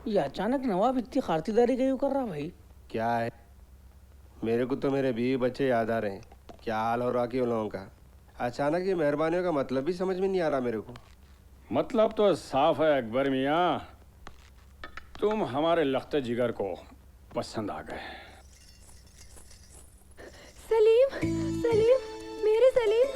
ये अचानक नवाब इतनी खातिरदारी क्यों कर रहा भाई? क्या है, मेरे को तो मेरे बीवी बच्चे याद आ रहे हैं। क्या हाल हो रहा कि उन लोगों का? अचानक ये मेहरबानियों का मतलब भी समझ में नहीं आ रहा मेरे को। मतलब तो साफ है अकबर मियाँ, तुम हमारे लख्त जिगर को पसंद आ गए। सलीम, सलीम, मेरे सलीम,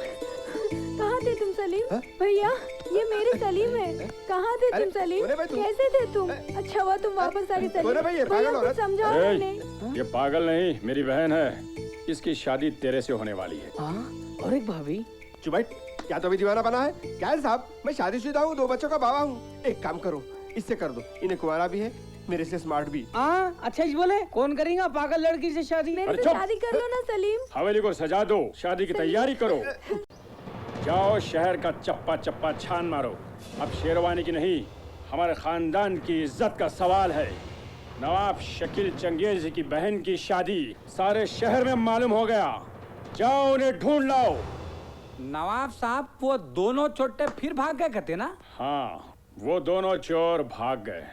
कहाँ थे तुम सलीम? भैया, ये मेरे सलीम है। कहाँ थे तुम सलीम? कैसे थे तुम? अच्छा हुआ तुम वापस आ गए सलीम। भैया कुछ समझाओ उन्हें। ये पागल नहीं, मेरी बहन है। इसकी शादी तेरे से होने वाली है। और एक भाभी। चुप बैठ, क्या तो अभी दीवाना बना है? क्या है साहब, मैं शादीशुदा हूँ, 2 बच्चों का बाबा हूँ। एक काम करो, इससे कर दो, इन्हें कुंवारा भी है, मेरे से स्मार्ट भी। अच्छा ही बोले, कौन करेगा पागल लड़की से शादी? मेरे से शादी कर लो ना सलीम। हवेली को सजा दो, शादी की तैयारी करो। जाओ शहर का चप्पा चप्पा छान मारो। अब शेरवानी की नहीं, हमारे खानदान की इज्जत का सवाल है। नवाब शकील चंगेज की बहन की शादी सारे शहर में मालूम हो गया। जाओ उन्हें ढूंढ लाओ। नवाब साहब, वो दोनों छोटे फिर भाग गए कहते ना? हाँ, वो दोनों चोर भाग गए।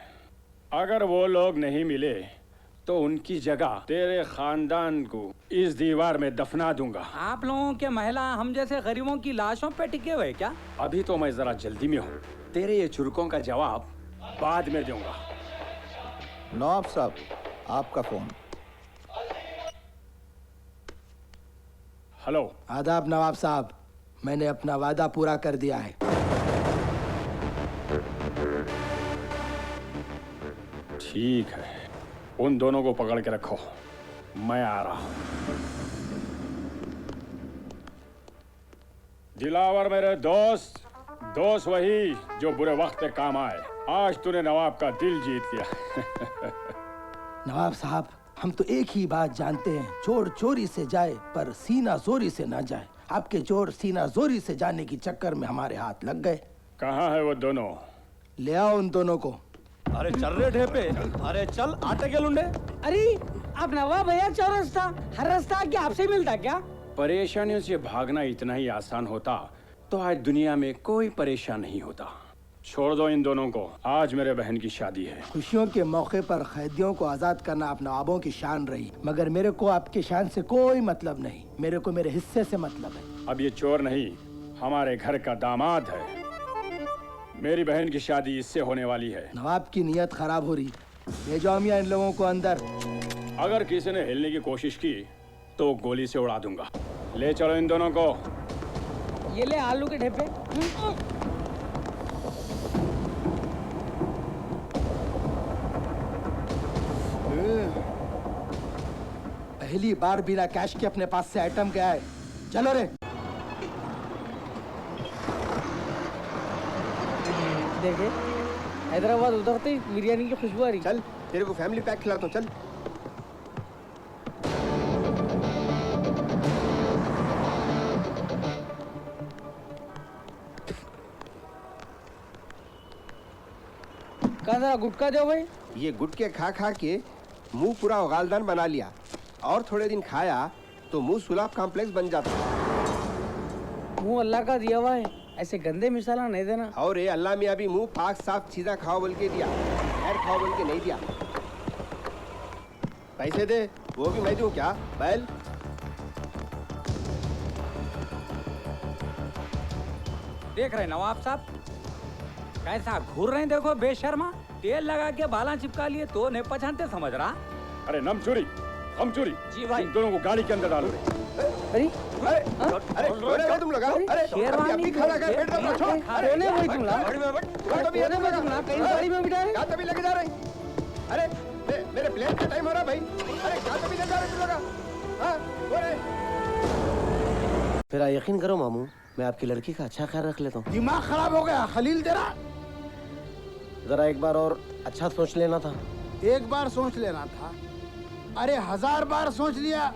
अगर वो लोग नहीं मिले तो उनकी जगह तेरे खानदान को इस दीवार में दफना दूंगा। आप लोगों के महिला हम जैसे गरीबों की लाशों पे टिके हुए क्या? अभी तो मैं जरा जल्दी में हूँ, तेरे ये चुरकों का जवाब बाद में दूंगा। नवाब साहब, आपका फोन। हेलो। आदाब नवाब साहब, मैंने अपना वादा पूरा कर दिया है। ठीक है, उन दोनों को पकड़ के रखो, मैं आ रहा हूं। दिलावर मेरे दोस्त, दोस्त वही जो बुरे वक्त पे काम आए। आज तूने नवाब का दिल जीत लिया। नवाब साहब, हम तो एक ही बात जानते हैं, चोर चोरी से जाए पर सीना जोरी से ना जाए। आपके चोर सीना जोरी से जाने की चक्कर में हमारे हाथ लग गए। कहाँ है वो दोनों? ले आओ उन दोनों को। अरे चल रे ढेपे, अरे चल आटे के लुंडे। अरे आप नवाब भैया चौरस्ता, हर रास्ता क्या आपसे मिलता क्या? परेशानियों से भागना इतना ही आसान होता तो आज दुनिया में कोई परेशान नहीं होता। छोड़ दो इन दोनों को, आज मेरे बहन की शादी है। खुशियों के मौके पर कैदियों को आजाद करना आप नवाबों की शान रही, मगर मेरे को आपकी शान से कोई मतलब नहीं। मेरे को मेरे हिस्से से मतलब है। अब ये चोर नहीं, हमारे घर का दामाद है। मेरी बहन की शादी इससे होने वाली है। नवाब की नीयत खराब हो रही, ले जाओ मियां इन लोगों को अंदर। अगर किसी ने हिलने की कोशिश की तो गोली से उड़ा दूंगा। ले चलो इन दोनों को। ये ले आलू के ढेपे। पहली बार बिना कैश के अपने पास से आइटम गया है। चलो रे। देखे, हैदराबाद उतरते ही बिरयानी की खुशबू आ रही। चल, तेरे को फैमिली पैक खिलाता हूँ, चल। कहा जरा गुटखा दो भाई। ये गुटके खा खा के मुंह पूरा उगालदान बना लिया, और थोड़े दिन खाया तो मुंह सुलाब कॉम्प्लेक्स बन जाता। मुंह अल्लाह का दिया हुआ है, ऐसे गंदे मिसाला नहीं देना। और ये अल्लाह मियाँ भी मुंह पाक साफ सीधा खाओ बोल के दिया, खैर खाओ बोल के नहीं दिया। पैसे दे, वो भी मैं दूं क्या? बैल देख रहे नवाब साहब, कैसा घूर रहे हैं देखो बेशर्मा। तेल लगा के बाला चिपका लिए तो नहीं पहचानते समझ रहा। अरे नम चोरी, हम चोरी। जी भाई। तुम दोनों को गाड़ी के अंदर डालो। अरे अरे तुम लगा, अरे शेरवानी खाना खा बैठ रहा छोड़। अरे कोने भाई तुम लोग? गाड़ी में बैठ, तो कोने भाई तुम लोग? कहीं गाड़ी में बिठा रहे? क्या तभी लगे जा रहे? अरे मेरे प्लेन का टाइम हो रहा भाई। अरे क्या तभी लगे जा रहे तुम लगा? हाँ, बोले। फिर यकीन करो मामू, मैं आपकी लड़की का अच्छा ख्याल रख लेता हूँ। दिमाग खराब हो गया खलील तेरा। जरा एक बार और अच्छा सोच लेना था। एक बार सोच लेना था, अरे 1000 बार सोच लिया।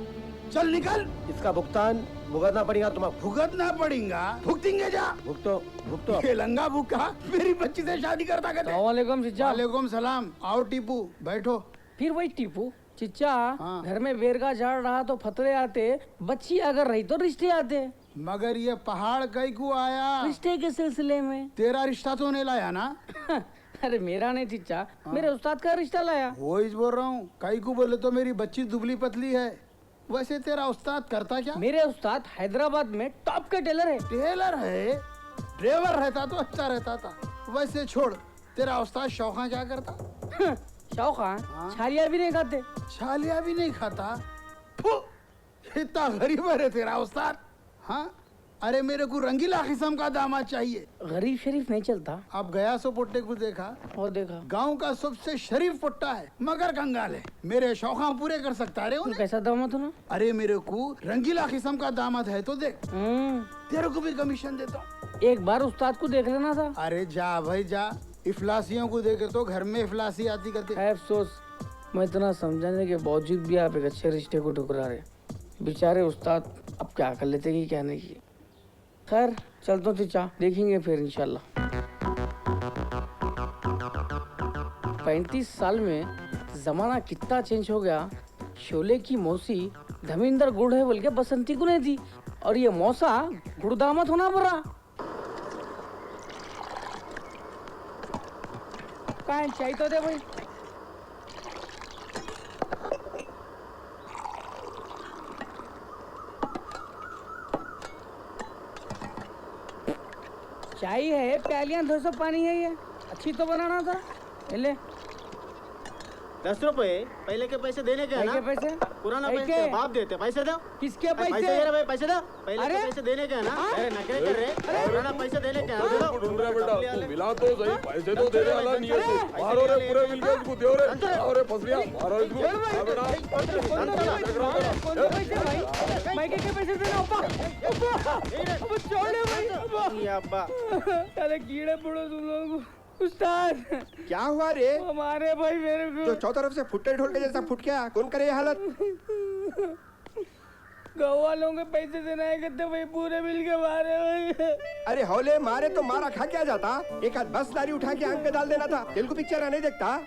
चल निकल। इसका भुगतान भुगतना पड़ेगा तुम्हें। भुगतना पड़ेगा? भुगतेंगे जा। भुगतो। ये लंगा भूखा मेरी बच्ची से शादी करता कहते। वालेकुम चिच्चा। वालेकुम सलाम। और टीपू बैठो। फिर वही टीपू चिच्चा। हाँ। घर में बेर का झाड़ रहा तो फतरे आते, बच्ची अगर रही तो रिश्ते आते। मगर ये पहाड़ कई को आया? रिश्ते के सिलसिले में। तेरा रिश्ता तो नहीं लाया ना? अरे मेरा नहीं चीचा, मेरे उस्ताद का रिश्ता लाया। वो ही बोल रहा हूँ, काई को बोले तो मेरी बच्ची दुबली पतली है। वैसे तेरा उस्ताद करता क्या? मेरे उस्ताद हैदराबाद में टॉप के टेलर है। टेलर है? ड्राइवर रहता तो अच्छा रहता था। वैसे छोड़, तेरा उस्ताद शौखा क्या करता? शौखा छालिया भी नहीं खाते। छालिया भी नहीं खाता? फू, इतना गरीब है रे तेरा उस्ताद। हाँ, अरे मेरे को रंगीला किस्म का दामाद चाहिए। गरीब शरीफ नहीं चलता। अब गया सो पुट्टे को देखा और देखा, गांव का सबसे शरीफ पुट्टा है मगर कंगाल है। मेरे शौक़ पूरे कर सकता है तू कैसा दामाद हो ना? अरे मेरे को रंगीला किस्म का दामाद है तो देख, तेरे को भी कमीशन देता हूँ। एक बार उस्ताद को देख लेना था। अरे जा भाई जा, इफलासियों को देखे तो घर में इफलासी आती करती। अफसोस, मैं इतना समझाने के बावजूद भी आप एक अच्छे रिश्ते को ठुकरा रहे। बेचारे उस्ताद अब क्या कर लेते कि क्या नहीं किए। खैर चल तो चीचा, देखेंगे फिर इंशाल्लाह। 35 साल में जमाना कितना चेंज हो गया। शोले की मौसी धर्मेंद्र गुड़ है बोल के बसंती को नहीं दी, और ये मौसा गुड़दामत होना पड़ा। कहाँ चाहिए तो दे भाई। चाय है, प्यालियां 200 पानी है, ये अच्छी तो बनाना था। ले 10 रुपए पहले के पैसे देने के है ना? पैसे पुराना पैसे बाप देते, पैसे दो। किसके पैसे? पैसे दे रहे भाई, पैसे दो। पहले के पैसे देने के है ना? अरे नखरे कर रहे, पुराना पैसे देने के है। ढूंढ रहा बेटा, तू मिला तो सही, पैसे तो देने वाला नहीं है तू। मारो रे, पूरे मिल गए इसको, दे रे। अरे फसरिया, मारो इसको। हां बेटा, मैं के पैसे देना अब्बा। अब छोड़ दे भाई। ये अब्बा, अरे कीड़े पड़ो तुम लोगों को। उस्ताद क्या हुआ रे? हमारे भाई मेरे को जो चौतरफ से फुट्टे ढोल के जैसा फुट गया, कौन करे ये हालत? गाँव वालों के पैसे देना है कहते भाई, पूरे मिल के मारे भाई। अरे हौले मारे तो मारा खा के आ जाता। एक आध बस दारी उठा के आंख पे डाल देना था। तेलुगु पिक्चर नहीं देखता?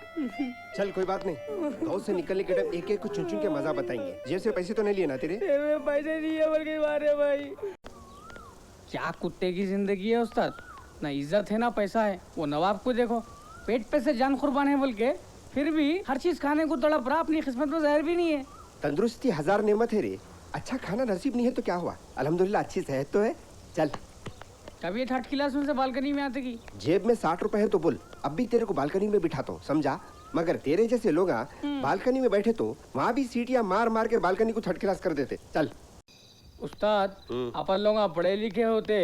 चल कोई बात नहीं, गाँव से निकलने के टाइम एक एक को चुन चुन के मजा बताएंगे। जेब से पैसे तो नहीं लिए ना तेरे? पैसे नहीं है बल्कि मारे भाई। क्या कुत्ते की जिंदगी है उस्ताद, ना इज्जत है ना पैसा है। वो नवाब को देखो, पेट पे से जान कुर्बान है बोल के फिर भी हर चीज खाने को तड़प रहा। अपनी किस्मत में जहर भी नहीं है। तंदुरुस्ती 1000 नेमत है रे। अच्छा खाना नसीब नहीं है तो क्या हुआ, अल्हम्दुलिल्लाह अच्छी सेहत तो है। चल कभी 8 क्लास में से बालकनी में आते की। जेब में 60 रुपए है तो बोल, अब भी तेरे को बालकनी में बिठाता हूँ, समझा? मगर तेरे जैसे लोग बालकनी में बैठे तो वहाँ भी सीटियाँ मार मार के बालकनी को 3rd क्लास कर देते। चल उस्ताद, अपन लोग पढ़े लिखे होते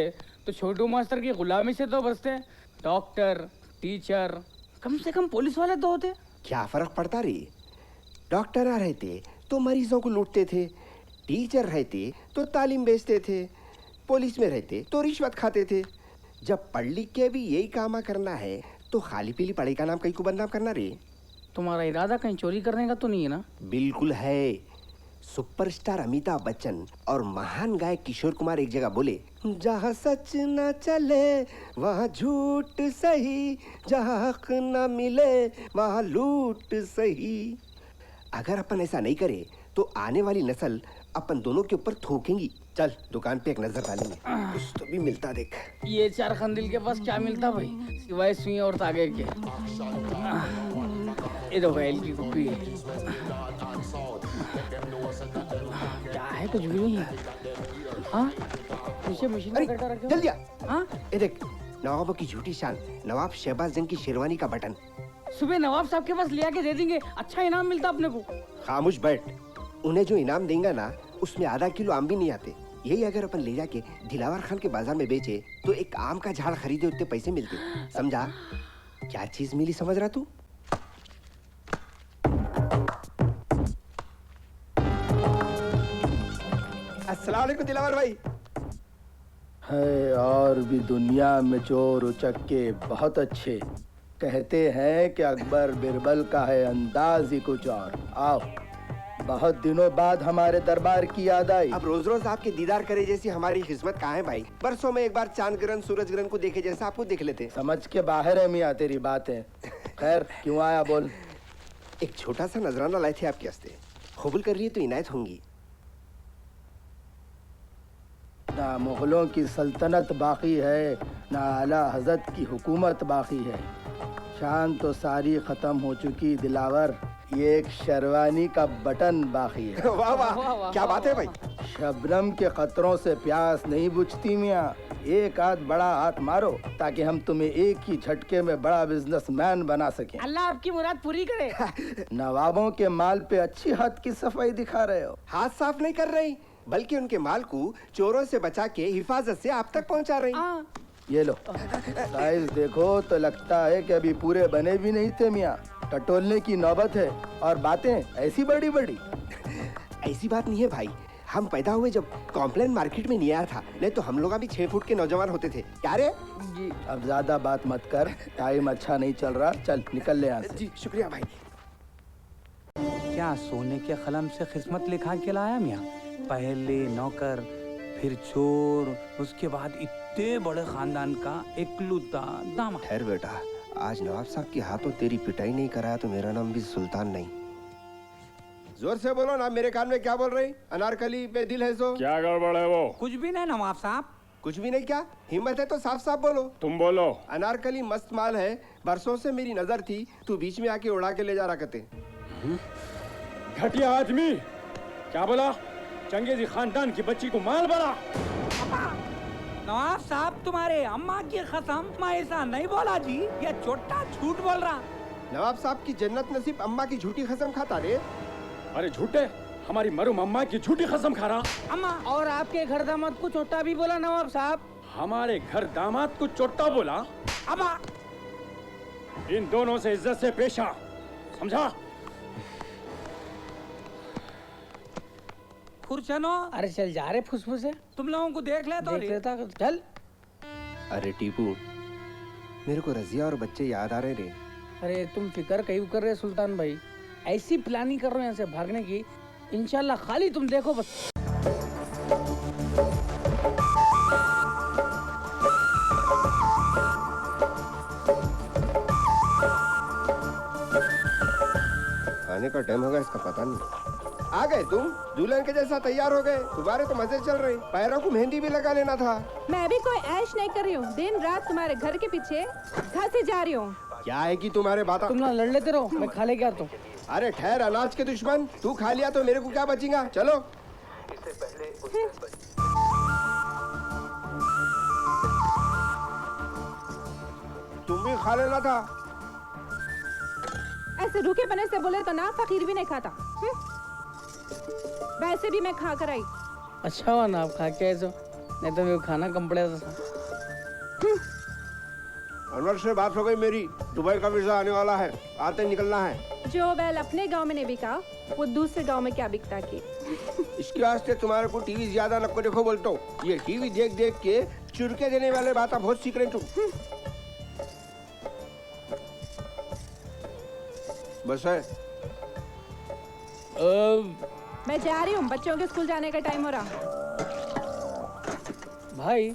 तो छोटू मास्टर की गुलामी से तो बचते। डॉक्टर, टीचर, कम से कम पुलिस वाले तो होते। क्या फर्क पड़ता रे? डॉक्टर रहते तो मरीजों को लूटते थे, टीचर रहते तो तालीम बेचते थे, पुलिस में रहते तो रिश्वत खाते थे। जब पढ़ लिख के भी यही काम करना है तो खाली पीली पढ़ाई का नाम कहीं को बदनाम करना रे? तुम्हारा इरादा कहीं चोरी करने का तो नहीं है ना? बिल्कुल है। सुपरस्टार अमिताभ बच्चन और महान गायक किशोर कुमार एक जगह बोले, जहाँ सच न चले वहाँ झूठ सही, जहाँ हक न मिले वहाँ लूट सही। अगर अपन ऐसा नहीं करे तो आने वाली नस्ल अपन दोनों के ऊपर थूकेंगी। चल दुकान पे एक नजर डालेंगे, कुछ तो भी मिलता देख। ये 4 खंदिल के पास क्या मिलता भाई, सिवाय सुई और तागे के। ये दो गैल की कुप्पी है। क्या है, कुछ भी नहीं है। हाँ पीछे मशीन में करके रखे हो। जल्दी आ। हाँ ये देख, नवाबों की झूठी शान, नवाब शहबाज जंग की शेरवानी का बटन। सुबह नवाब साहब के पास ले आके दे देंगे, अच्छा इनाम मिलता अपने को। खामोश बैठ, उन्हें जो इनाम देंगे ना उसमें आधा किलो आम भी नहीं आते। यही अगर अपन ले जाके दिलावर खान के बाजार में बेचे तो एक आम का झाड़ खरीदे उतने पैसे मिलते, समझा? क्या चीज मिली समझ रहा तू? अस्सलाम वालेकुम दिलावर भाई। है और भी दुनिया में चोर उचक्के बहुत अच्छे। कहते हैं कि अकबर बिरबल का है अंदाज ही कुछ और। आओ, बहुत दिनों बाद हमारे दरबार की याद आई। अब रोज रोज आपके दीदार करे जैसी हमारी किस्मत कहाँ है भाई? बरसों में एक बार चांद ग्रहण सूरज ग्रहण को देखे जैसा आपको देख लेते। समझ के बाहर है मियाँ तेरी बातें। खैर क्यों आया बोल। एक छोटा सा नजराना लाए थे आपके हस्ते, कबूल कर रही है तो इनायत होंगी। ना मुगलों की सल्तनत बाकी है, ना आला हजरत की हुकूमत बाकी है। शान तो सारी खत्म हो चुकी दिलावर, ये एक शेरवानी का बटन बाकी है। वाह वाह, क्या बात है भाई। शबनम के खतरों से प्यास नहीं बुझती मियाँ। एक आध बड़ा हाथ मारो ताकि हम तुम्हें एक ही झटके में बड़ा बिजनेसमैन बना सकें। अल्लाह आपकी मुराद पूरी करे। नवाबों के माल पे अच्छी हाथ की सफाई दिखा रहे हो। हाथ साफ नहीं कर रही, बल्कि उनके माल को चोरों से बचा के हिफाजत से आप तक पहुंचा रही। ये लो, साइज देखो तो लगता है कि अभी पूरे बने भी नहीं थे मियाँ। टटोलने की नौबत है और बातें ऐसी बड़ी बड़ी। ऐसी बात नहीं है भाई, हम पैदा हुए जब कॉम्प्लेन मार्केट में नहीं आया था, नहीं तो हम लोग भी 6 फुट के नौजवान होते थे। क्या रे जी, अब ज्यादा बात मत कर, टाइम अच्छा नहीं चल रहा, चल निकल ले यहाँ से। जी शुक्रिया भाई। क्या सोने के कलम से किस्मत लिखा के लाया मियाँ? पहले नौकर, फिर चोर, उसके बाद इतने बड़े खानदान का इकलौता दामाद। खैर बेटा, आज नवाब साहब के हाथों तेरी पिटाई नहीं कराया तो मेरा नाम भी सुल्तान नहीं। जोर से बोलो ना, मेरे कान में क्या बोल रही? अनारकली पे दिल है सो। क्या गड़बड़ है वो? कुछ भी नहीं नवाब साहब। कुछ भी नहीं क्या? हिम्मत है तो साफ साफ बोलो। तुम बोलो। अनारकली मस्त माल है, बरसों से मेरी नजर थी, तू बीच में आके उड़ा के ले जा रहा करते। घटिया आदमी, क्या बोला? चंगेजी खानदान की बच्ची को माल बना। नवाब साहब तुम्हारे अम्मा की कसम, मैं ऐसा नहीं बोला जी, ये छोटा झूठ बोल रहा। नवाब साहब की जन्नत नसीब अम्मा की झूठी कसम खाता रे। अरे झूठे, हमारी मरूम अम्मा की झूठी कसम खा रहा। अम्मा, और आपके घर दामाद को छोटा भी बोला नवाब साहब। हमारे घर दामाद को चोट्टा बोला? अम्मा, इन दोनों से इज्जत से पेश आ, समझा? खुरचनो, अरे चल जा रे फुसफुसे, तुम लोगों को देख ले तो देख लेता चल। अरे टीपू, मेरे को रजिया और बच्चे याद आ रहे रे। अरे तुम फिक्र क्यों कर रहे सुल्तान भाई, ऐसी प्लानिंग कर रहे हो यहाँ से भागने की, इंशाल्लाह खाली तुम देखो बस। आने का टाइम हो गया इसका पता नहीं। आ गए तुम, दुल्हन के जैसा तैयार हो गए। तुम्हारे तो मजे चल रहे, पैरों को मेहंदी भी लगा लेना था। मैं भी कोई ऐश नहीं कर रही हूँ, दिन रात तुम्हारे घर के पीछे घर से जा रही हूँ। क्या है कि तुम्हारे बात। तुम ना लड़ लेते रहो, मैं खा ले क्या तुम। अरे ठहर, अनाज के दुश्मन, तू खा लिया तो मेरे को क्या बचेगा? चलो। तुम भी खा लेना था। ऐसे रूखे पने से बोले तो ना फकीर भी नहीं खाता। वैसे भी मैं खा कर आई। अच्छा हुआ ना आप खा के ऐसा, नहीं तो मेरे को खाना कम पड़ेगा था। अनवर से बात हो गई मेरी, दुबई का वीजा आने वाला है, आते निकलना है। जो बैल अपने गांव में नहीं बिका, वो दूसरे गांव में क्या बिकता की। इसके वास्ते तुम्हारे को टीवी ज्यादा न को देखो बोलता हूँ। ये टीवी देख देख के चुरके देने वाले बात बहुत सीख रहे तुम। बस है। मैं जा रही हूँ, बच्चों के स्कूल जाने का टाइम हो रहा। भाई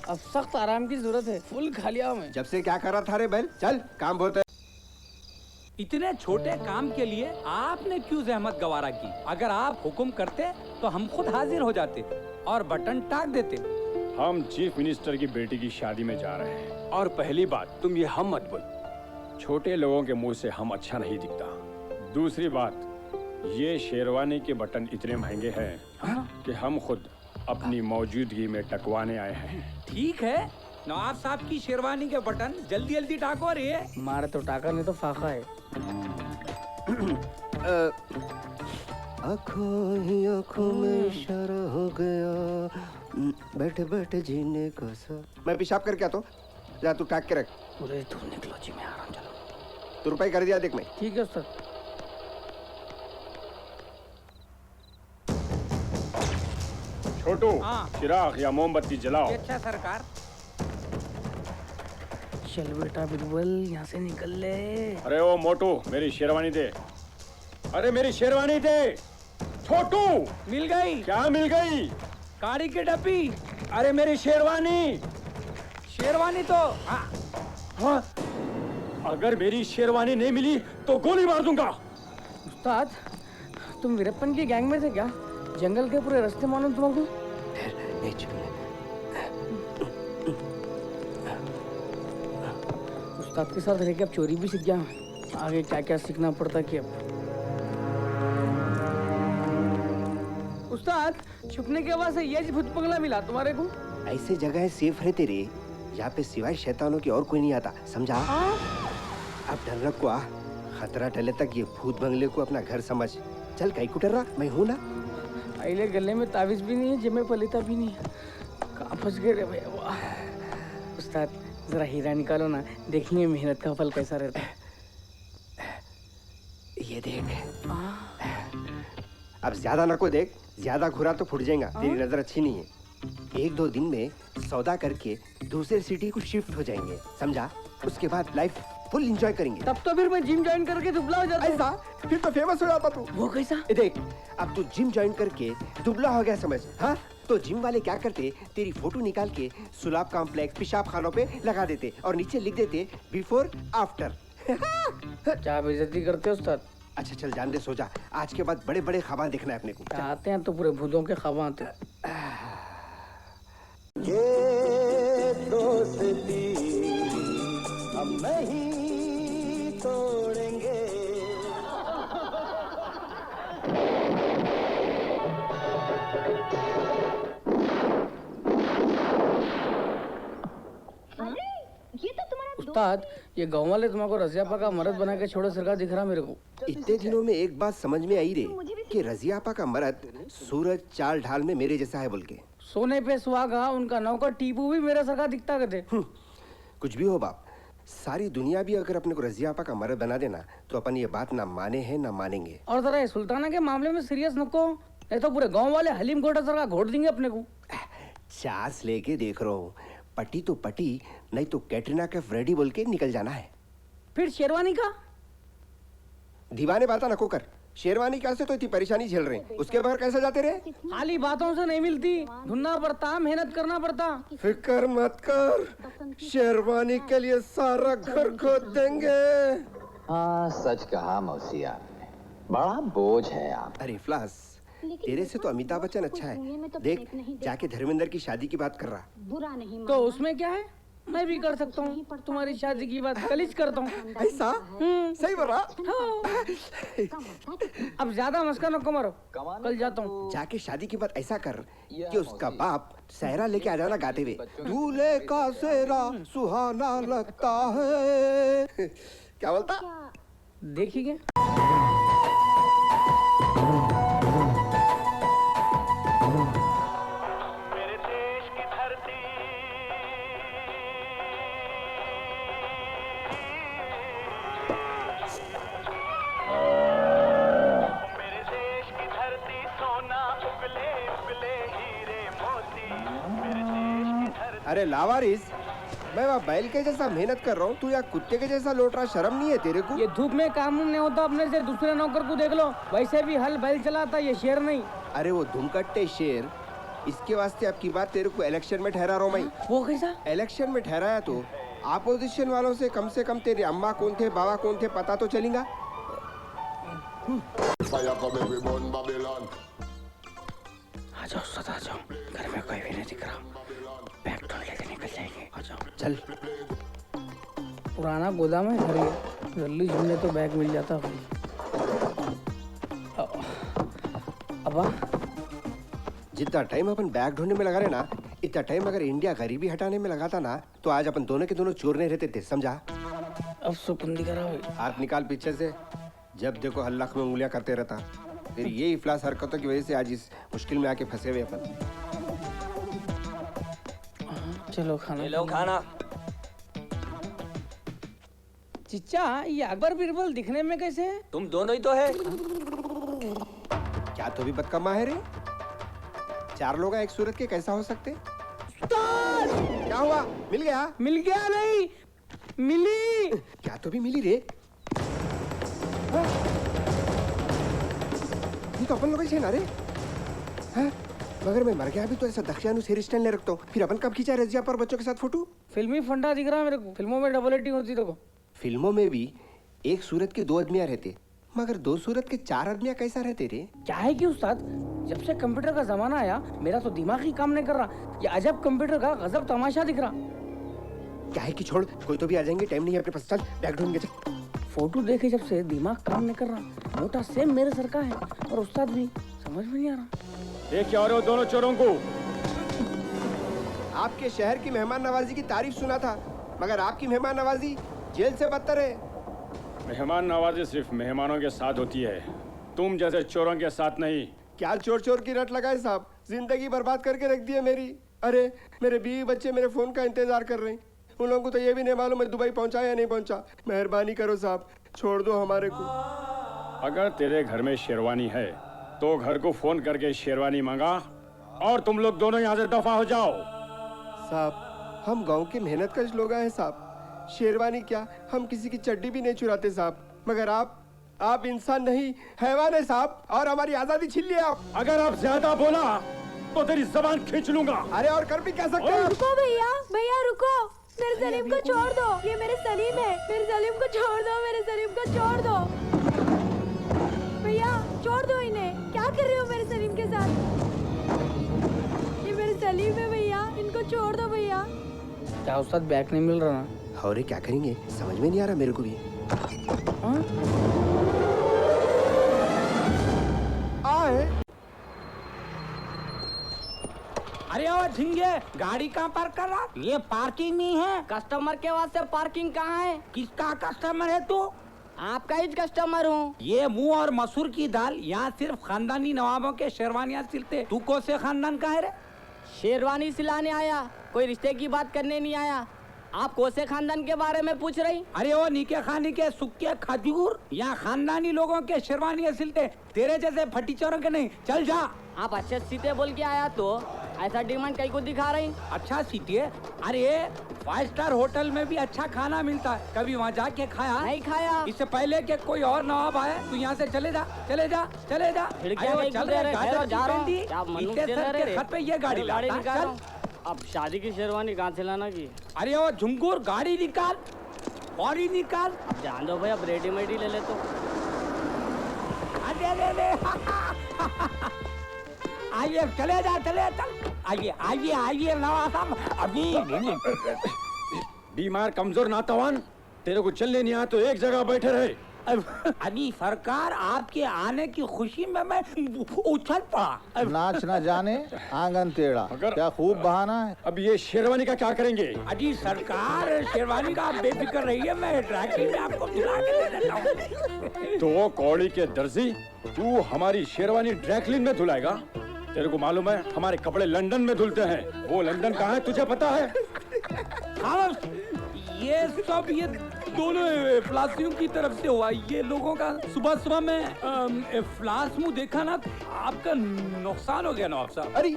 अब सख्त आराम की जरूरत है, फुल खा लिया मैं। जब से क्या कर रहा था रे बैल? चल काम बहुत है। इतने छोटे काम के लिए आपने क्यों जहमत गवारा की? अगर आप हुक्म करते तो हम खुद हाजिर हो जाते और बटन टाक देते। हम चीफ मिनिस्टर की बेटी की शादी में जा रहे हैं, और पहली बात तुम ये हम मत बोल, छोटे लोगों के मुंह से हम अच्छा नहीं दिखता। दूसरी बात, ये शेरवानी के बटन इतने महंगे हैं कि हम खुद अपनी मौजूदगी में टकवाने आए हैं। ठीक है, नवाब साहब की शेरवानी के बटन जल्दी जल्दी टाको रे। मारे तो टाका नहीं तो फाका है। आँखों ही आँखों में इशारा हो गया, बैठे बैठे जीने को सा। मैं पेशाब करके आता हूँ, जा तू टाक के रख। पूरे धूल निकलो जी, मैं आ रहा हूँ। चलो तो रुपए कर दिया देख मैं। ठीक है सर। छोटू, हाँ। चिराग या मोमबत्ती जलाओ। अच्छा सरकार। चल बेटा बिरबल, यहाँ से निकल ले। अरे ओ मोटू, मेरी शेरवानी दे। अरे मेरी शेरवानी दे। छोटू, मिल गई। क्या मिल गई? गाड़ी की डब्बी। अरे मेरी शेरवानी। शेरवानी तो हाँ, अगर मेरी शेरवानी नहीं मिली तो गोली मार दूंगा। उस्ताद, तुम वीरप्पन की गैंग में थे क्या? जंगल के पूरे रास्ते मालूम तुमको? उस्ताद के साथ रह के अब चोरी भी सीख गया मैं। आगे क्या क्या सीखना पड़ता कि अब। उस्ताद छुपने के बाद से ये भूत पगला मिला तुम्हारे को। ऐसे जगह सेफ रहते रे यहाँ पे सिवाय शैतानों की और कोई नहीं आता, समझा? अब डर को आ, खतरा टले तक ये भूत बंगले को अपना घर समझ। चल कहीं को डर रहा, मैं हूं ना। अले गले में तावीज भी नहीं है, जेब में पलीता भी नहीं है। कहाँ फंस गए रे भैया। वाह उस्ताद जरा हीरा निकालो ना, देखेंगे मेहनत का फल कैसा रहता है। ये देख। अब ज्यादा न को देख, ज्यादा घुरा तो फुट जाएगा, तेरी नजर अच्छी नहीं है। 1-2 दिन में सौदा करके दूसरे सिटी को शिफ्ट हो जाएंगे, समझा? उसके बाद लाइफ फुल एंजॉय करेंगे। तब तो फिर मैं जिम ज्वाइन करके दुबला हो जाता। ऐसा फिर तो फेमस हो जाता तू। वो कैसा? देख अब तू जिम ज्वाइन करके दुबला हो गया समझ, हाँ? तो जिम वाले क्या करते, तेरी फोटो निकाल के सुलाब कॉम्प्लेक्स पेशाब खानों पे लगा देते और नीचे लिख देते बिफोर आफ्टर। क्या बेइज्जती करते हो उस्ताद? अच्छा चल जान दे, सो जा। आज के बाद बड़े बड़े ख्वाब देखना है अपने को। आते हैं तो पूरे भूतों के ख्वाब आते हैं। ये दोस्ती हम नहीं तोड़ेंगे। उस्ताद ये गाँव वाले तुम्हारे रजियापा का मर्द बना के छोड़े सरकार दिख रहा मेरे को। इतने दिनों में एक बात समझ में आई रे कि रजियापा का मर्द सूरज चाल ढाल में मेरे जैसा है बोल के। सोने पे सुहागा उनका नौकर टीपू भी मेरे सरकार दिखता करते। कुछ भी हो बाप, सारी दुनिया भी अगर अपने को रजियापा का मर्द बना देना तो अपन ये बात ना माने हैं ना मानेंगे। और जरा ये सुल्ताना के मामले में सीरियस नको, नहीं तो पूरे गांव वाले हलीम घोटा सरकार घोट देंगे अपने को। चांस लेके देख रहा हूँ, पटी तो पटी, नहीं तो कैटरीना कैफ रेडी बोल के निकल जाना है। फिर शेरवानी का? दीवाने बाता नको कर, शेरवानी क्या से तो इतनी परेशानी झेल रहे हैं, उसके बगैर कैसे जाते रहे? खाली बातों से नहीं मिलती, ढूंढना पड़ता, मेहनत करना पड़ता। फिक्र मत कर, शेरवानी के लिए सारा घर खो देंगे। हाँ सच कहा मौसी आपने, बड़ा बोझ है आप। अरे इफ्लास, तेरे से तो अमिताभ बच्चन अच्छा है। देख जाके धर्मेंद्र की शादी की बात कर रहा। बुरा नहीं तो उसमें क्या है, मैं भी कर सकता हूँ। तुम्हारी शादी की बात कलिज करता हूँ। ऐसा? सही बोल रहा। अब ज्यादा मस्का नको मारो, कल जाता हूँ। जाके शादी की बात ऐसा कर कि उसका बाप सहरा लेके आ जाना गाते हुए, दूल्हे का सेहरा सुहाना लगता है। क्या बोलता? देखिए अरे लावारिस, मैं वहाँ बैल के जैसा मेहनत कर रहा हूँ, तू यहाँ कुत्ते के जैसा लौट रहा, शर्म नहीं है तेरे को? ये धूप में काम नहीं होता अपने से, दूसरे नौकर को देख लो, वैसे भी हल बैल चलाता, ये शेर नहीं। अरे वो धुमकट्टे शेर, इसके वास्ते अब की बात तेरे को इलेक्शन में ठहरा रहा हूँ मैं। वो कैसा? इलेक्शन में ठहराया तो अपोजिशन वालों से कम तेरे अम्मा कौन थे, बाबा कौन थे पता तो चलेगा। आ जाओ सदा, आ जाओ, घर में कोई भी नहीं दिख रहा, बैग ढूंढ लेके निकल जाएंगे। आ जाओ चल। पुराना गोदाम है घर, जल्दी ढूंढे तो बैग मिल जाता। अब जितना टाइम अपन बैग ढूंढने में लगा रहे ना, इतना टाइम अगर इंडिया गरीबी हटाने में लगाता ना, तो आज अपन दोनों के दोनों चोर नहीं रहते थे, समझा? अब सुकून दिख रहा है। हाथ निकाल पीछे से, जब देखो हल्लाख में उंगलियां करते रहता। तेरी ये इफ्लास हरकतों की वजह से आज इस मुश्किल में आके फंसे हुए अपन। चलो खाना, लो खाना। चिच्चा, ये अकबर बिरबल दिखने में कैसे है? तुम दोनों ही तो है। क्या तो भी बदकम्मा है रे? 4 लोग एक सूरत के कैसा हो सकते? क्या हुआ? मिल गया? मिल गया नहीं, मिली। क्या तो भी मिली रे? ये तो अपन लोग ही ना रे? हाँ? मगर मैं मर गया भी तो ऐसा दक्षिणानुस हेयर स्टाइल नहीं रखता हूँ। फिर अपन कब खींचा रजिया पर बच्चों के साथ फोटो? फिल्मी फंडा दिख रहा है मेरे को। फिल्मों में डबल एडिटिंग होती देखो। फिल्मों में भी एक सूरत के 2 आदमियां रहते, मगर 2 सूरत के 4 आदमियां कैसा रहते रे? क्या है कि उस्ताद, जब से कंप्यूटर का जमाना आया मेरा तो दिमाग ही काम नहीं कर रहा। ये अजब कंप्यूटर का गजब तमाशा दिख रहा। क्या है कि छोड़, कोई तो भी आ जाएंगे, टाइम नहीं है अपने पास। चल बैग ढूंढ के चल। फोटो देखे जब से दिमाग काम नहीं कर रहा। मोटा सेम मेरे सर का है और उस्ताद भी, समझ में नहीं आ रहा। देख क्या हो रहे हो दोनों चोरों को? आपके शहर की मेहमान नवाजी की तारीफ सुना था, मगर आपकी मेहमान नवाजी जेल से बदतर है। मेहमान नवाजी सिर्फ मेहमानों के साथ होती है, तुम जैसे चोरों के साथ नहीं। क्या चोर चोर की रट लगाए साहब, जिंदगी बर्बाद करके रख दी है मेरी। अरे मेरे बीवी बच्चे मेरे फोन का इंतजार कर रहे हैं, उन लोगों को तो ये भी नहीं मालूम मैं दुबई पहुंचा या नहीं पहुंचा। मेहरबानी करो साहब, छोड़ दो हमारे को। अगर तेरे घर में शेरवानी है तो घर को फोन करके शेरवानी मंगा और तुम लोग दोनों यहाँ से दफा हो जाओ। साहब हम गांव के मेहनत कश लोग हैं साहब, शेरवानी क्या हम किसी की चड्डी भी नहीं चुराते साहब, मगर आप इंसान नहीं हैवान है साहब, और हमारी आजादी छीन लिया आप। अगर आप ज्यादा बोला तो तेरी जबान खींच लूंगा। अरे और कर भी क्या सकते हैं। रुको भैया, भैया रुको, मेरे सलीम को छोड़ दो, ये मेरे सलीम है, मेरे सलीम को छोड़ दो, मेरे सलीम को छोड़ दो भैया, छोड़ दो इन्हें। क्या कर रहे हो मेरे सलीम के साथ? ये मेरे सलीम है भैया, इनको छोड़ दो भैया। क्या उस्ताद बैग नहीं मिल रहा ना? और क्या करेंगे समझ में नहीं आ रहा मेरे को भी। आए अरे ओ झिंगे, गाड़ी कहाँ पार्क कर रहा? ये पार्किंग नहीं है। कस्टमर के वास्ते पार्किंग कहाँ है? किसका कस्टमर है तू? आपका ही कस्टमर हूँ। ये मुंह और मसूर की दाल, यहाँ सिर्फ खानदानी नवाबों के शेरवानियाँ सिलते। तू कौन से खानदान का है रे? शेरवानी सिलाने आया, कोई रिश्ते की बात करने नहीं आया। आप कौन से खानदान के बारे में पूछ रही? अरे वो नीके खानी के सुक्के खजूर, यहाँ खानदानी लोगों के शेरवानियाँ सिलते, तेरे जैसे फटीचोरों के नहीं। चल जा। आप अच्छे सीते बोल के आया तो ऐसा डिमांड कहीं को दिखा रही? अच्छा सीटे? अरे 5 स्टार होटल में भी अच्छा खाना मिलता है, कभी वहाँ जाके खाया? नहीं खाया। इससे पहले कि कोई और नवाब आए, तू यहाँ से चले जा, चले जा, चले जा। खत पे ये गाड़ी निकाल। अब शादी की शेरवानी कहाँ से लाना की? अरे वो झुमकुर, गाड़ी निकाल, गाड़ी निकाल। अब जान दो भाई, अब रेडीमेड ही ले ले तो। आइए चले जा, चले चल। आइए आइए आइए नवाब साहब, अभी बीमार कमजोर नातवान, तेरे को चलने नहीं आया तो एक जगह बैठे रहे। अभी सरकार आपके आने की खुशी में मैं उछल पड़ा। नाच ना जाने आंगन टेढ़ा, क्या खूब बहाना है। अब ये शेरवानी का क्या करेंगे? अजी सरकार, शेरवानी का आप बेफिक्र रहिए, मैं ड्राइकिंग में आपको दिला के दे देता हूँ। तो कौड़ी के दर्जी, तू हमारी शेरवानी ड्रैकलिन में धुलाएगा? तेरे को मालूम है हमारे कपड़े लंदन में धुलते हैं, वो लंदन कहाँ है तुझे पता है? ये सब ये दोनों फ्लासियों की तरफ से हुआ। ये लोगों का सुबह सुबह में फ्लास मुँह देखा ना, आपका नुकसान हो गया नवाब साहब। अरे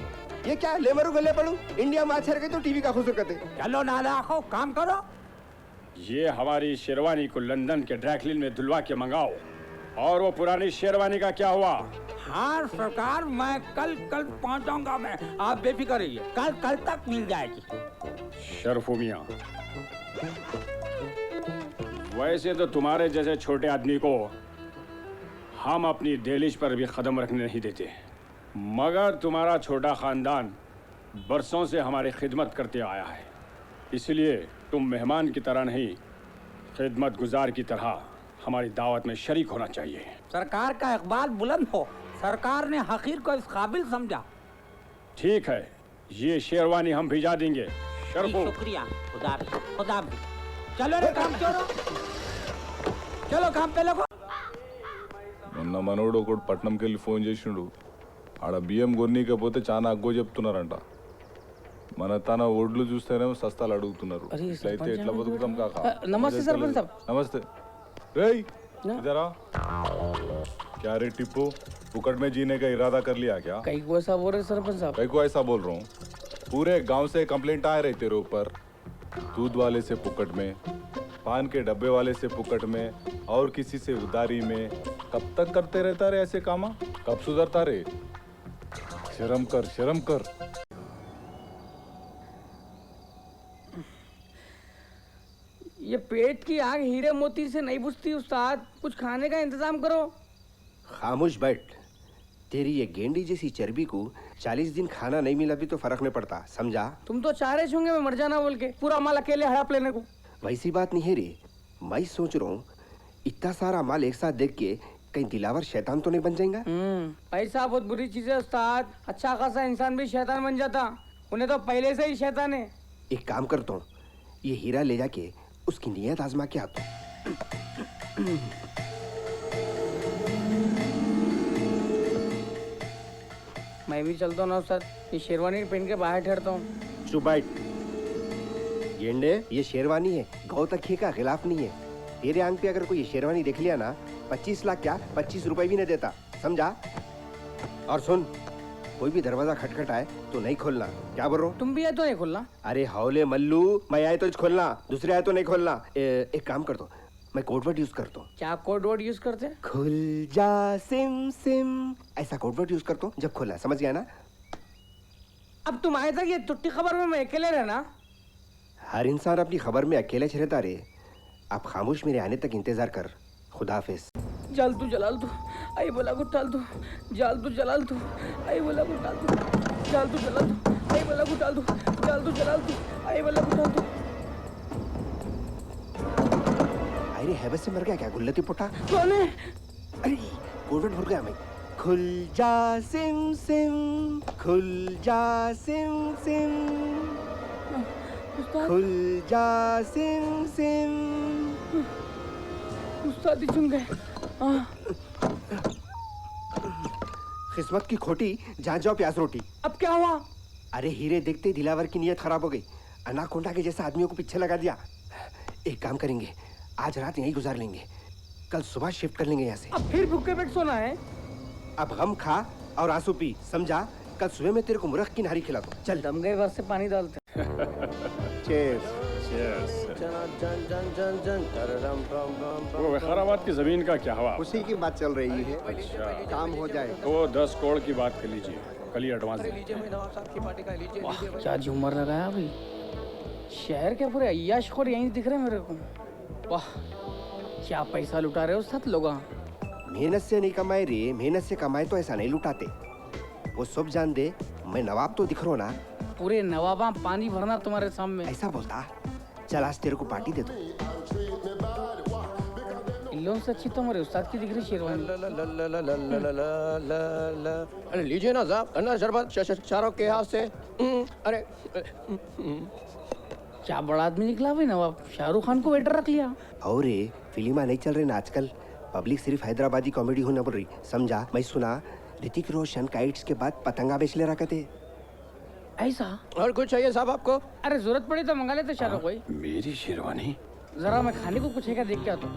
ये क्या ले मरू गले पड़ू, इंडिया में अच्छा रहे तो टीवी का खुसर करते। चलो नालाखो, काम करो। ये हमारी शेरवानी को लंदन के ड्रैकलिन में धुलवा के मंगाओ। और वो पुरानी शेरवानी का क्या हुआ? हाँ सरकार, मैं कल पहुंचाऊंगा। मैं, आप बेफिक्र रहिए, कल तक मिल जाएगी। शरफू मियां, वैसे तो तुम्हारे जैसे छोटे आदमी को हम अपनी दहलीज पर भी कदम रखने नहीं देते, मगर तुम्हारा छोटा खानदान बरसों से हमारी खिदमत करते आया है, इसलिए तुम मेहमान की तरह नहीं, खिदमत गुजार की तरह हमारी दावत में शरीक होना चाहिए। सरकार का इकबाल बुलंद हो, सरकार ने हकीर को इस काबिल समझा। ठीक है, ये शेरवानी हम भिजा देंगे। शरफू, शुक्रिया, खुदा भी। चलो रे काम करो, चलो काम पे लगो। మొన్న మనోడు ఒకడు పట్నంకి వెళ్ళి ఫోన్ చేసిండు, ఆడ బియ్యం కొన్నీకపోతే చాలా అగ్గో చెప్తున్నారంట. మన తన ఒడ్లు చూస్తేనేమో సస్తాలు అడుగుతున్నారు. ఇట్లయితే ఎట్లా బతుకుతాం కాక? नमस्ते सरपंच साहब। नमस्ते। रेई इधर आ। क्या रे टिप्पू, फुकट में जीने का इरादा कर लिया क्या? कई को ऐसा बोल रहे सरपंच साहब? कई को ऐसा बोल रहा हूँ? पूरे गांव से कंप्लेंट आ रहे तेरे ऊपर, दूध वाले से पुकट में, पान के डब्बे वाले से पुकट में, और किसी से उधारी में। कब तक करते रहता रे ऐसे कामा? कब सुधरता रे? शर्म कर, शर्म कर। ये पेट की आग हीरे मोती से नहीं बुझती उस्ताद, कुछ खाने का इंतजाम करो। खामोश बैठ, तेरी ये गेंडी जैसी चर्बी को 40 दिन खाना नहीं मिला भी तो फर्क नहीं पड़ता, समझा? तुम तो चाह रहे होंगे मैं मर जाना बोल के, पूरा माल अकेले हड़प लेने को। वैसी बात नहीं है रे, मैं सोच रहा हूँ इतना सारा माल एक साथ देख के कहीं दिलावर शैतान तो नहीं बन जाएगा? पैसा बहुत बुरी चीज है उस्ताद, अच्छा खासा इंसान भी शैतान बन जाता, उन्हें तो पहले से ही शैतान है। एक काम करता हूँ, ये हीरा ले जाके उसकी नीयत आजमा के आता हूँ। मैं भी चलता हूँ ना उस्ताद, ये शेरवानी पहन के बाहर ठहरता हूँ। चुप बैठ गेंडे, ये शेरवानी है, गौ तकिए का खिलाफ नहीं है। तेरे आंख पे अगर कोई ये शेरवानी देख लिया ना, 25 लाख क्या 25 रुपए भी नहीं देता, समझा? और सुन, कोई भी दरवाजा खटखटाए तो नहीं खोलना, क्या बोल रहा हूँ? तुम भी आए तो नहीं खोलना। अरे हौले मल्लू, मैं आए तो खोलना, दूसरे आए तो नहीं खोलना। एक काम कर दो, मैं कोड वर्ड यूज करता हूँ। क्या कोड वर्ड यूज करते? खुल जा सिम सिम, ऐसा कोड वर्ड यूज करता हूँ जब खोला, समझ गया ना? अब तुम आए तक ये टुट्टी खबर में मैं अकेले रहना? हर इंसान अपनी खबर में अकेले रहता रे। आप खामोश मेरे आने तक इंतजार कर। खुदा हाफिज। जल तू जलाल तू, आई बोला को टाल तू, जाल तू जलाल तू, आई बोला को टाल तू, जाल तू जलाल तू, आई बोला को टाल तू, जाल तू जलाल तू, आई बोला को टाल तू। अरे हैबत से मर गया क्या गुल्लती पोटा? कौन है? अरे कोविड भूल गया मैं। खुल जा सिम सिम, खुल जा सिम सिम, खुल जा सिम सिम। उस्ताद ही चुन गए। किस्मत की खोटी, जहाँ जाओ प्याज रोटी। अब क्या हुआ? अरे हीरे देखते दिलावर की नीयत खराब हो गई, अनाकोंडा के जैसे आदमियों को पीछे लगा दिया। एक काम करेंगे, आज रात यहीं गुजार लेंगे, कल सुबह शिफ्ट कर लेंगे यहाँ से। अब फिर भूखे पेट सोना है? अब गम खा और आंसू पी, समझा? कल सुबह में तेरे को मुर्ख की नारी खिला दूं। चल दम गए बस से पानी डालते। वो वखाराबाद की जमीन का क्या हुआ? उसी की बात चल रही है। अच्छा, काम हो जाए तो 10 करोड़ की बात कर लीजिए, कल ही एडवांस दे दीजिए। वाह क्या झूमर लगाया अभी, शहर के पूरे अय्याशखोर यहीं दिख रहे मेरे को। वाह क्या पैसा लुटा रहे हो साथ लोग। मेहनत से नहीं कमाए रे, मेहनत से कमाए तो ऐसा नहीं लुटाते। वो सब जान दे, मैं नवाब तो दिख रहा हूं ना? पूरे नवाबा पानी भरना तुम्हारे सामने। ऐसा बोलता? चल आज तेरे को पार्टी दे दो। इन लोगों से अच्छी तो हमारे उस्ताद की दिख रही शेरवानी। अरे लीजिए ना साहब, अन्ना शरबत शाहरुख के हाथ से। अरे क्या बड़ा आदमी निकला भाई नवाब, शाहरुख खान को वेटर रख लिया। और रे फिल्मा नहीं चल रही ना आजकल, पब्लिक सिर्फ हैदराबादी कॉमेडी होना बोल रही, समझा? मैं सुना ऋतिक रोशन काइट्स के बाद पतंगा बेच ले रखा थे। ऐसा? और कुछ चाहिए साहब आपको? अरे जरूरत पड़ी तो मंगा लेते शाहरुख भाई। मेरी शेरवानी जरा मैं खाने को कुछ है क्या देख के आता हूँ।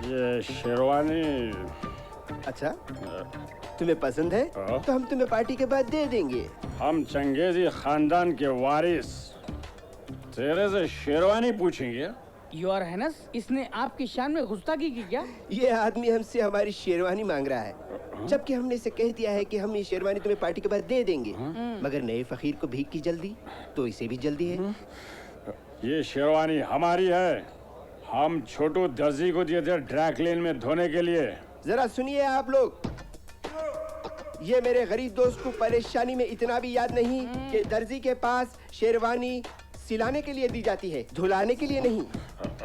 ये शेरवानी अच्छा तुम्हें पसंद है तो हम तुम्हें पार्टी के बाद दे देंगे। हम चंगेजी खानदान के वारिस तेरे से शेरवानी पूछेंगे? योर हैनस, इसने आपकी शान में गुस्ताखी की क्या? ये आदमी हमसे हमारी शेरवानी मांग रहा है, जबकि हमने इसे कह दिया है कि हम ये शेरवानी तुम्हें पार्टी के बाद दे देंगे। मगर नए फकीर को भीख की जल्दी, तो इसे भी जल्दी है। ये शेरवानी हमारी है, हम छोटू दर्जी को दिए थे ड्रैकलेन में धोने के लिए। जरा सुनिए आप लोग, ये मेरे गरीब दोस्त को परेशानी में इतना भी याद नहीं कि दर्जी के पास शेरवानी सिलाने के लिए दी जाती है, धुलाने के लिए नहीं।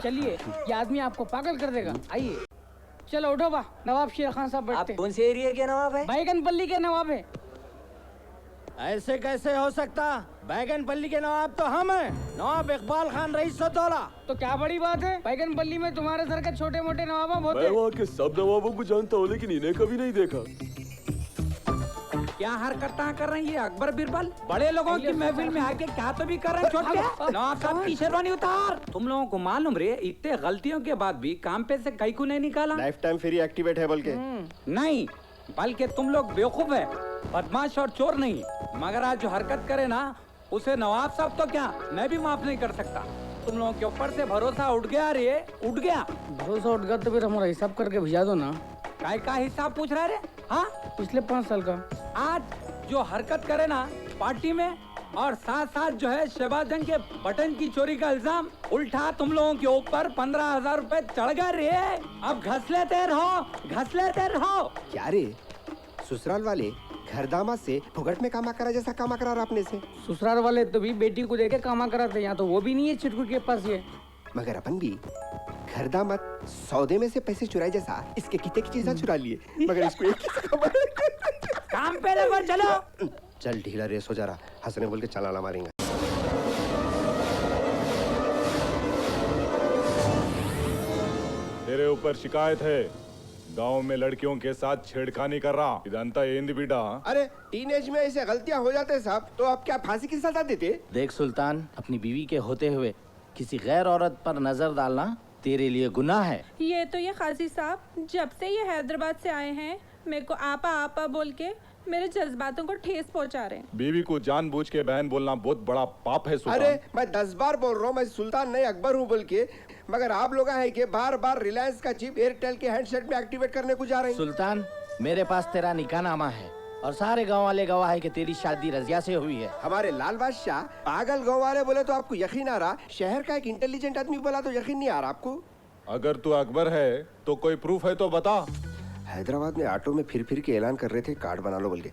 चलिए, ये आदमी आपको पागल कर देगा। आइए चलो उठो बा, नवाब शेर खान साहब बैठते। आप कौन से एरिया के नवाब है? बैगनपल्ली के नवाब है। ऐसे कैसे हो सकता? बैगनपल्ली के नवाब तो हम हैं, नवाब इकबाल खान रईसुद्दौला। तो क्या बड़ी बात है, बैगनपल्ली में तुम्हारे सर के छोटे मोटे नवाब होते। मैं वहाँ के सब नवाबों को जानता हूँ, लेकिन इन्हें कभी नहीं देखा। क्या हरकतें कर रही है अकबर बिरबल? बड़े लोगों की महफिल में आके क्या तो भी कर रहे हैं छोटे। नवाब साहब की शेरवानी उतार। तुम लोगों को मालूम रे, इतने गलतियों के बाद भी काम पे से कहीं को नहीं निकाला। लाइफ टाइम फ्री एक्टिवेट है बल्कि नहीं, बल्कि तुम लोग बेवकूफ है, बदमाश और चोर नहीं। मगर आज जो हरकत करे ना, उसे नवाब साहब तो क्या मैं भी माफ नहीं कर सकता। तुम लोगों के ऊपर से भरोसा उठ गया रे, उठ गया। भरोसा उठ गया तो फिर हमारा हिसाब करके भेजा दो ना। काय का हिसाब पूछ रहा रे? हाँ पिछले 5 साल का। आज जो हरकत करे ना पार्टी में, और साथ साथ जो है शहबाजंग के बटन की चोरी का इल्जाम उल्टा तुम लोगों के ऊपर 15,000 रुपए चढ़ गए रे। अब घस लेते रहो। क्या रे ससुराल वाले घर दामाद से फुगट में कामा करा जैसा कामा करा रहा अपने से। ससुराल वाले तो भी बेटी को देके कामा कराते, यहाँ तो वो भी नहीं है चिटकू के पास ये। मगर अपन भी घर दामाद सौदे में से पैसे चुराए जैसा इसके कितने की चीजें चुरा लिए, मगर इसको एक ही से खबर है। काम पे लगो, चलो। चल ढीला रेस हो जा रहा, हंसने बोल के चलाना मारेंगे। तेरे ऊपर शिकायत है, गांव में लड़कियों के साथ छेड़खानी कर रहा। इదంతా ఏంది बेटा? अरे टीनेज में ऐसे गलतियां हो जाते साहब, तो आप क्या फांसी की सजा देते? देख सुल्तान, अपनी बीवी के होते हुए किसी गैर औरत पर नजर डालना तेरे लिए गुनाह है। ये तो ये काजी साहब जब से ये हैदराबाद से आए हैं मेरे को आपा आपा बोल के मेरे जज्बातों को ठेस पहुंचा रहे हैं। बीवी को जानबूझ के बहन बोलना बहुत बड़ा पाप है सुल्तान। अरे मैं 10 बार बोल रहा हूँ मैं सुल्तान नहीं अकबर हूँ बोल के, मगर आप लोग हैं कि बार बार रिलायंस का चिप एयरटेल के हैंडसेट में एक्टिवेट करने को जा रहे हैं। सुल्तान, मेरे पास तेरा निकाहनामा है और सारे गांव वाले गवाह है कि तेरी शादी रजिया से हुई है। हमारे लाल बादशाह पागल गाँव वाले बोले तो आपको यकीन आ रहा, शहर का एक इंटेलिजेंट आदमी बोला तो यकीन नहीं आ रहा आपको। अगर तू अकबर है तो कोई प्रूफ है तो बता। हैदराबाद में ऑटो में फिर के ऐलान कर रहे थे कार्ड बना लो बोल के।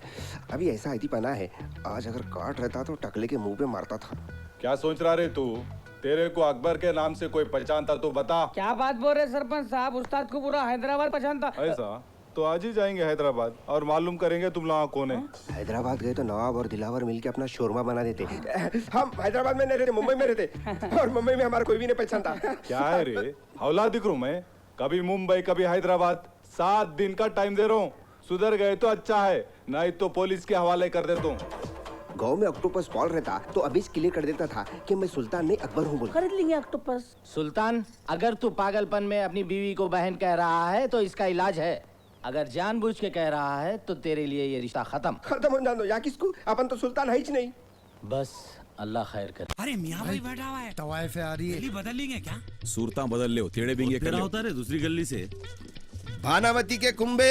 अभी ऐसा आदि पना है, आज अगर कार्ड रहता तो टकले के मुंह पे मारता था। क्या सोच रहा रे तू? तेरे को अकबर के नाम से कोई पहचानता तो बता। क्या बात बोल रहे सरपंच साहब, उस्ताद को पूरा हैदराबाद पहचानता। ऐसा तो आज ही जाएंगे हैदराबाद और मालूम करेंगे तुम लोग कौन है। हैदराबाद गए तो नवाब और दिलावर मिलके अपना शोरमा बना देते। हम हैदराबाद में नहीं रहते, मुंबई में रहते और मुंबई में हमारा कोई भी नहीं पहचानता। क्या है रे, हौला दिख रू मैं? कभी मुंबई कभी हैदराबाद, 7 दिन का टाइम दे रहा हूँ। सुधर गए तो अच्छा है, नहीं तो पुलिस के हवाले कर देता हूँ। गाँव में ऑक्टोपस पॉल रहता तो अभी क्लियर कर देता था कि मैं सुल्तान नहीं अकबर हूँ बोल। खरीद लेंगे ऑक्टोपस। सुल्तान, अगर तू पागलपन में अपनी बीवी को बहन कह रहा है तो इसका इलाज है, अगर जानबूझ के कह रहा है तो तेरे लिए ये रिश्ता खत्म हो जान दो। या किसको, अपन तो सुल्तान है ही नहीं। बस अल्लाह खैर कर। अरे मियाँ भाई बैठा हुआ है, तवाइफ आ रही है। बदल लेंगे क्या? सूरता बदल ले, तेरे बिंगे कर होता रे दूसरी गली से। भानावती के कुंबे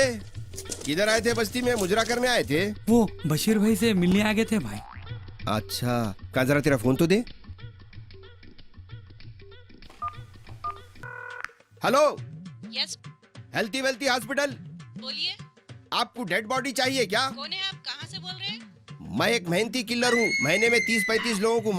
किधर आए थे? बस्ती में मुजरा करने आए थे? वो बशीर भाई से मिलने आ गए थे भाई। अच्छा, का जरा तेरा फोन तो दे। Hello, yes, healthy wealthy hospital. बोलिए। आपको डेड बॉडी चाहिए क्या? कौन है आप, कहाँ से बोल रहे हैं? मैं एक मेहनती किलर हूँ, महीने में 30-35 लोगों को